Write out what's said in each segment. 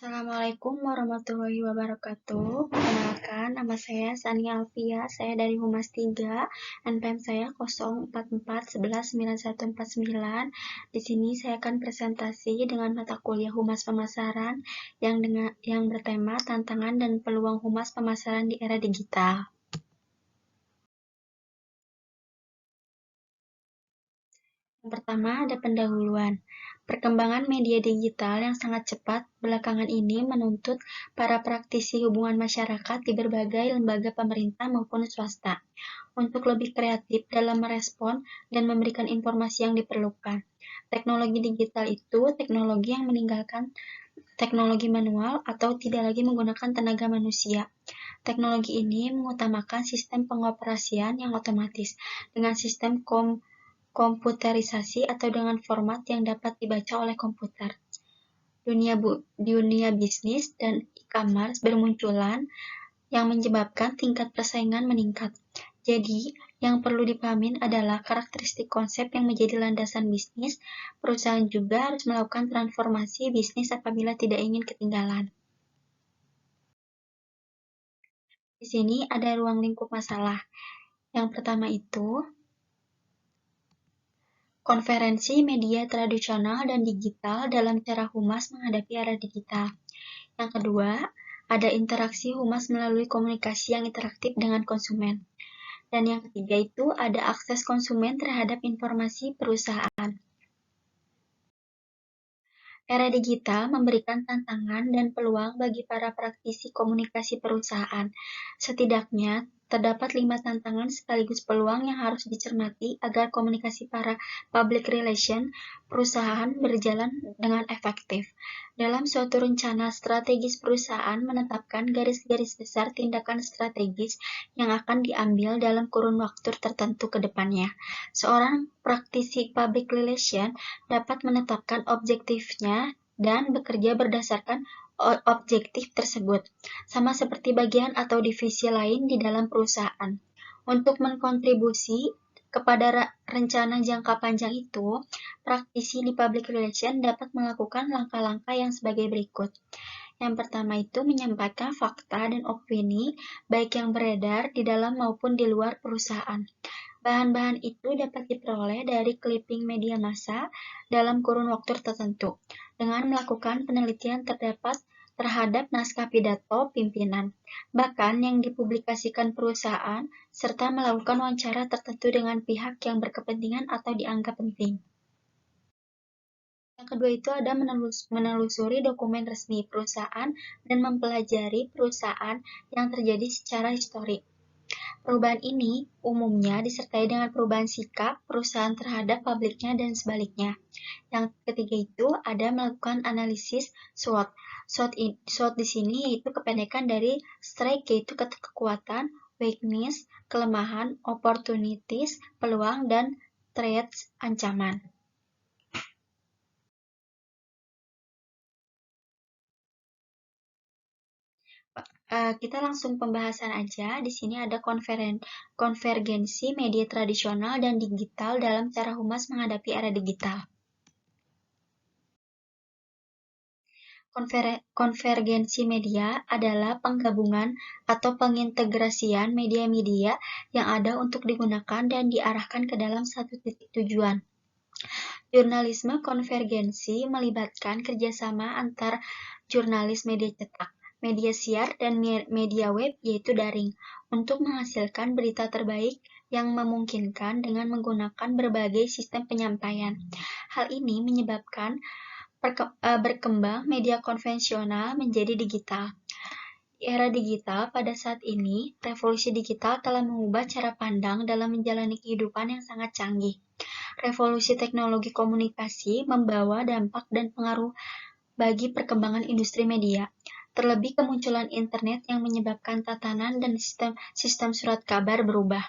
Assalamualaikum warahmatullahi wabarakatuh. Perkenalkan, nama saya Sani Alfia. Saya dari Humas 3. NPM saya 0441119149. Di sini saya akan presentasi dengan mata kuliah Humas Pemasaran yang bertema tantangan dan peluang Humas Pemasaran di era digital. Yang pertama ada pendahuluan. Perkembangan media digital yang sangat cepat belakangan ini menuntut para praktisi hubungan masyarakat di berbagai lembaga pemerintah maupun swasta untuk lebih kreatif dalam merespon dan memberikan informasi yang diperlukan. Teknologi digital itu teknologi yang meninggalkan teknologi manual atau tidak lagi menggunakan tenaga manusia. Teknologi ini mengutamakan sistem pengoperasian yang otomatis dengan sistem komputerisasi atau dengan format yang dapat dibaca oleh komputer. Dunia bisnis dan e-commerce bermunculan yang menyebabkan tingkat persaingan meningkat. Jadi, yang perlu dipahamin adalah karakteristik konsep yang menjadi landasan bisnis. Perusahaan juga harus melakukan transformasi bisnis apabila tidak ingin ketinggalan. Di sini ada ruang lingkup masalah. Yang pertama itu konferensi media tradisional dan digital dalam cara Humas menghadapi era digital. Yang kedua, ada interaksi Humas melalui komunikasi yang interaktif dengan konsumen. Dan yang ketiga itu ada akses konsumen terhadap informasi perusahaan. Era digital memberikan tantangan dan peluang bagi para praktisi komunikasi perusahaan. Setidaknya, terdapat 5 tantangan sekaligus peluang yang harus dicermati agar komunikasi para public relation perusahaan berjalan dengan efektif. Dalam suatu rencana strategis perusahaan menetapkan garis-garis besar tindakan strategis yang akan diambil dalam kurun waktu tertentu ke depannya. Seorang praktisi public relation dapat menetapkan objektifnya dan bekerja berdasarkan objektif tersebut, sama seperti bagian atau divisi lain di dalam perusahaan. Untuk mengkontribusi kepada rencana jangka panjang itu, praktisi di public relation dapat melakukan langkah-langkah yang sebagai berikut. Yang pertama itu menyampaikan fakta dan opini, baik yang beredar di dalam maupun di luar perusahaan. Bahan-bahan itu dapat diperoleh dari clipping media massa dalam kurun waktu tertentu, dengan melakukan penelitian terhadap naskah pidato pimpinan, bahkan yang dipublikasikan perusahaan, serta melakukan wawancara tertentu dengan pihak yang berkepentingan atau dianggap penting. Yang kedua itu ada menelusuri dokumen resmi perusahaan dan mempelajari perusahaan yang terjadi secara historik. Perubahan ini umumnya disertai dengan perubahan sikap perusahaan terhadap publiknya dan sebaliknya. Yang ketiga itu ada melakukan analisis SWOT. SWOT di sini yaitu kependekan dari strength, yaitu kekuatan, weakness, kelemahan, opportunities, peluang, dan threats, ancaman. Kita langsung pembahasan aja. Di sini ada konvergensi media tradisional dan digital dalam cara Humas menghadapi era digital. Konvergensi media adalah penggabungan atau pengintegrasian media-media yang ada untuk digunakan dan diarahkan ke dalam satu titik tujuan. Jurnalisme konvergensi melibatkan kerjasama antar jurnalis media cetak, media siar, dan media web yaitu daring untuk menghasilkan berita terbaik yang memungkinkan dengan menggunakan berbagai sistem penyampaian. Hal ini menyebabkan berkembang media konvensional menjadi digital. Di era digital pada saat ini, revolusi digital telah mengubah cara pandang dalam menjalani kehidupan yang sangat canggih. Revolusi teknologi komunikasi membawa dampak dan pengaruh bagi perkembangan industri media. Terlebih kemunculan internet yang menyebabkan tatanan dan sistem surat kabar berubah.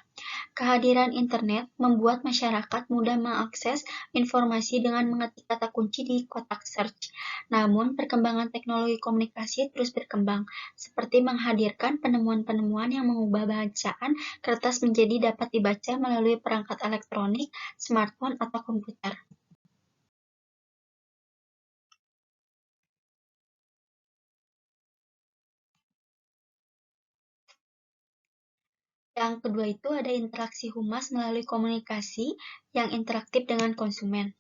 Kehadiran internet membuat masyarakat mudah mengakses informasi dengan mengetik kata kunci di kotak search. Namun, perkembangan teknologi komunikasi terus berkembang, seperti menghadirkan penemuan-penemuan yang mengubah bacaan kertas menjadi dapat dibaca melalui perangkat elektronik, smartphone, atau komputer. Yang kedua itu ada interaksi humas melalui komunikasi yang interaktif dengan konsumen.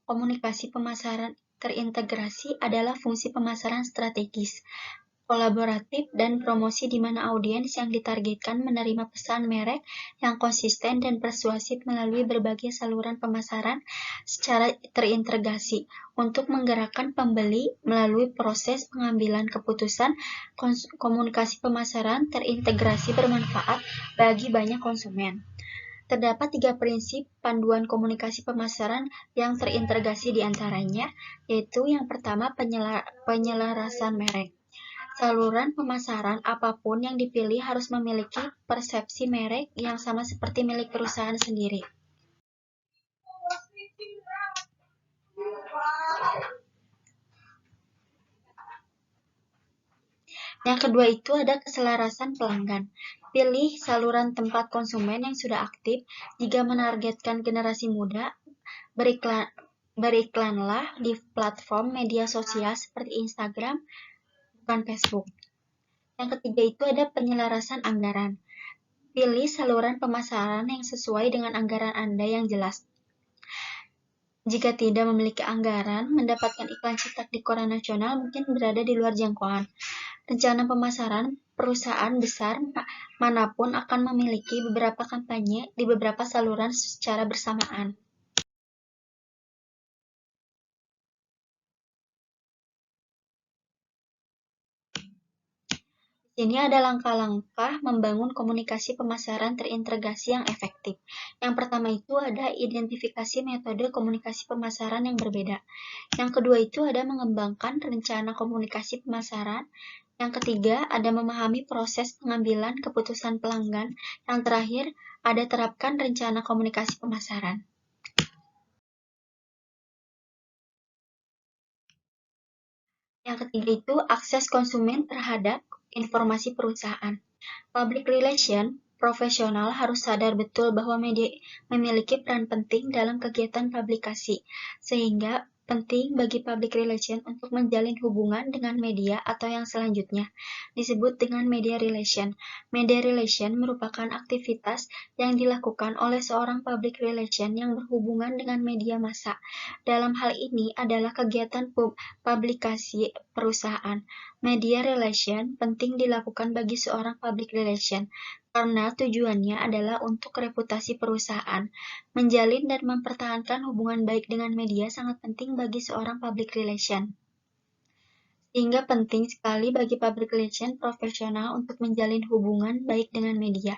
Komunikasi pemasaran terintegrasi adalah fungsi pemasaran strategis, kolaboratif, dan promosi di mana audiens yang ditargetkan menerima pesan merek yang konsisten dan persuasif melalui berbagai saluran pemasaran secara terintegrasi untuk menggerakkan pembeli melalui proses pengambilan keputusan. Komunikasi pemasaran terintegrasi bermanfaat bagi banyak konsumen. Terdapat 3 prinsip panduan komunikasi pemasaran yang terintegrasi di antaranya, yaitu yang pertama penyelarasan merek. Saluran pemasaran apapun yang dipilih harus memiliki persepsi merek yang sama seperti milik perusahaan sendiri. Yang kedua itu ada keselarasan pelanggan. Pilih saluran tempat konsumen yang sudah aktif. Jika menargetkan generasi muda, beriklanlah di platform media sosial seperti Instagram, bukan Facebook. Yang ketiga itu ada penyelarasan anggaran. Pilih saluran pemasaran yang sesuai dengan anggaran Anda yang jelas. Jika tidak memiliki anggaran, mendapatkan iklan cetak di koran nasional mungkin berada di luar jangkauan. Rencana pemasaran perusahaan besar manapun akan memiliki beberapa kampanye di beberapa saluran secara bersamaan. Ini ada langkah-langkah membangun komunikasi pemasaran terintegrasi yang efektif. Yang pertama itu ada identifikasi metode komunikasi pemasaran yang berbeda. Yang kedua itu ada mengembangkan rencana komunikasi pemasaran. Yang ketiga ada memahami proses pengambilan keputusan pelanggan. Yang terakhir ada terapkan rencana komunikasi pemasaran. Yang ketiga itu akses konsumen terhadap informasi perusahaan. Public relation profesional harus sadar betul bahwa media memiliki peran penting dalam kegiatan publikasi, sehingga penting bagi public relation untuk menjalin hubungan dengan media atau yang selanjutnya disebut dengan media relation. Media relation merupakan aktivitas yang dilakukan oleh seorang public relation yang berhubungan dengan media massa. Dalam hal ini adalah kegiatan publikasi perusahaan. Media relation penting dilakukan bagi seorang public relation karena tujuannya adalah untuk reputasi perusahaan. Menjalin dan mempertahankan hubungan baik dengan media sangat penting bagi seorang public relation. Sehingga penting sekali bagi public relation profesional untuk menjalin hubungan baik dengan media.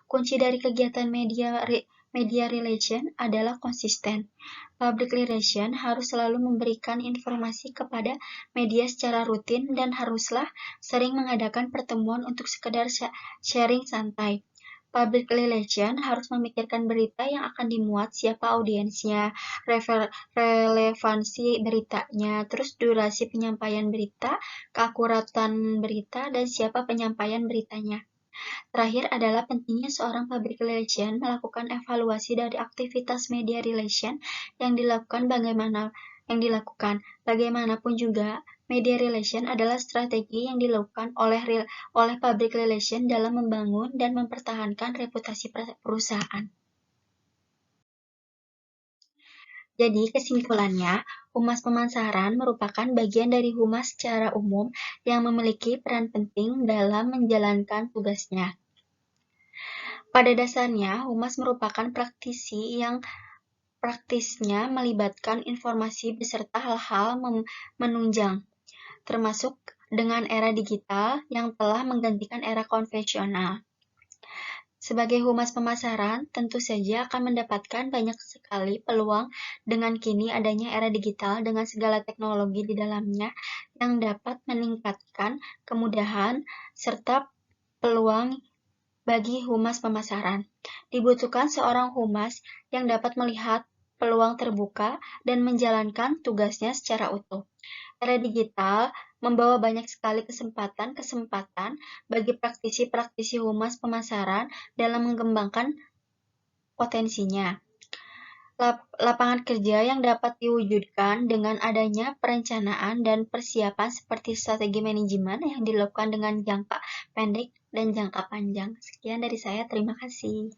Kunci dari kegiatan media relation adalah konsisten. Public relation harus selalu memberikan informasi kepada media secara rutin dan haruslah sering mengadakan pertemuan untuk sekedar sharing santai. Public relation harus memikirkan berita yang akan dimuat, siapa audiensnya, relevansi beritanya, terus durasi penyampaian berita, keakuratan berita, dan siapa penyampaian beritanya. Terakhir adalah pentingnya seorang public relation melakukan evaluasi dari aktivitas media relation yang dilakukan Bagaimanapun juga, media relation adalah strategi yang dilakukan oleh public relation dalam membangun dan mempertahankan reputasi perusahaan. Jadi, kesimpulannya, humas pemasaran merupakan bagian dari humas secara umum yang memiliki peran penting dalam menjalankan tugasnya. Pada dasarnya, humas merupakan praktisi yang praktisnya melibatkan informasi beserta hal-hal menunjang, termasuk dengan era digital yang telah menggantikan era konvensional. Sebagai humas pemasaran, tentu saja akan mendapatkan banyak sekali peluang dengan kini adanya era digital dengan segala teknologi di dalamnya yang dapat meningkatkan kemudahan serta peluang bagi humas pemasaran. Dibutuhkan seorang humas yang dapat melihat peluang terbuka dan menjalankan tugasnya secara utuh. Era digital membawa banyak sekali kesempatan bagi praktisi-praktisi humas pemasaran dalam mengembangkan potensinya. Lapangan kerja yang dapat diwujudkan dengan adanya perencanaan dan persiapan seperti strategi manajemen yang dilakukan dengan jangka pendek, dan jangka panjang. Sekian dari saya, terima kasih.